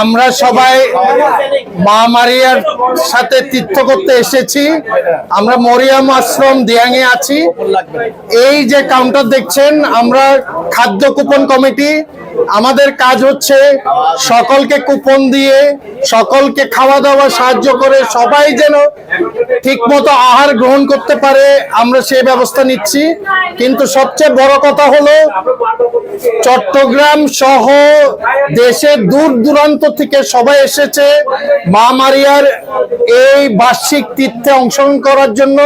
আমরা সবাই মা মারিয়ার সাথে তীর্থ করতে এসেছি। আমরা মরিয়াম আশ্রম দিয়াঙে আছি। এই যে কাউন্টার দেখছেন, আমরা খাদ্য কুপন কমিটি। আমাদের কাজ হচ্ছে সকলকে কুপন দিয়ে সকলকে খাওয়া দাওয়া সাহায্য করে সবাই যেন ঠিকমতো আহার গ্রহণ করতে পারে, আমরা সেই ব্যবস্থা নিচ্ছি। কিন্তু সবচেয়ে বড় কথা হলো চট্টগ্রাম সহ দেশের দূর দূরান্ত থেকে সবাই এসেছে মা মারিয়ার এই বার্ষিক তীর্থে অংশগ্রহণ করার জন্য।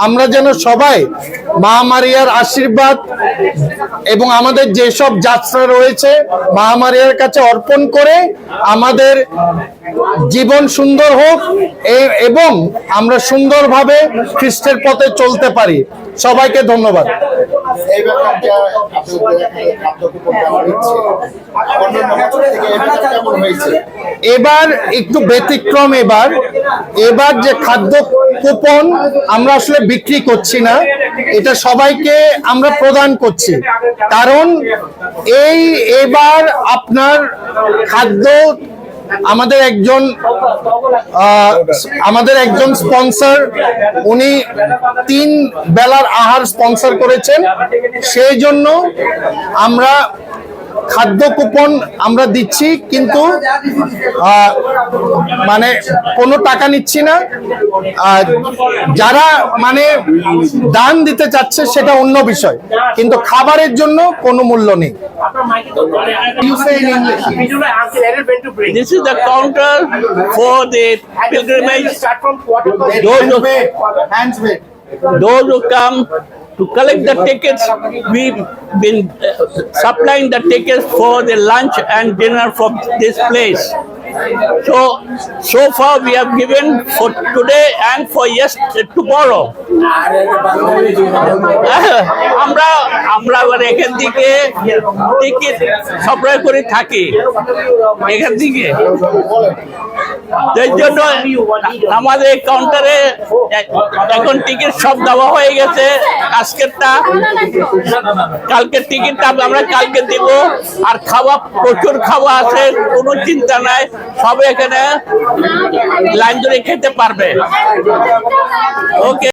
আমরা যেন সবাই মা মারিয়ার আশীর্বাদ এবং আমাদের যেসব যাত্রা রয়েছে মা মারিয়ার কাছে অর্পণ করে আমাদের জীবন সুন্দর হোক এবং আমরা সুন্দরভাবে খ্রিস্টের পথে চলতে পারি। সবাইকে ধন্যবাদ। এবার একটু ব্যতিক্রম। এবার যে খাদ্য কুপন আমরা আসলে বিক্রি করছি না, এটা সবাইকে আমরা প্রদান করছি। কারণ এবার আপনার খাদ্য আমাদের একজন স্পন্সর, উনি 3 বেলার আহার স্পন্সর করেছেন। সেই জন্য আমরা খাদ্য কুপন আমরা দিচ্ছি, কিন্তু মানে কোনো টাকা নিচ্ছি না। যারা মানে দান দিতে চাচ্ছে সেটা অন্য বিষয়, কিন্তু খাবারের জন্য কোনো মূল্য নেই। This is the counter for the pilgrimage. Those who come to collect the tickets, we've been supplying the tickets for the lunch and dinner from this place. So far we have given for today and for tomorrow. আমরা এখান থেকে ticket supply করে থাকি এখান থেকে। এই জন্য আমাদের কাউন্টারে এখন টিকিট সব দেওয়া হয়ে গেছে। আজকেরটা, কালকের টিকিটটা আমরা কালকে দিব। আর খাওয়া, প্রচুর খাওয়া আছে, কোনো চিন্তা নাই। সবাই এখানে লাইন ধরে খেতে পারবে। ওকে।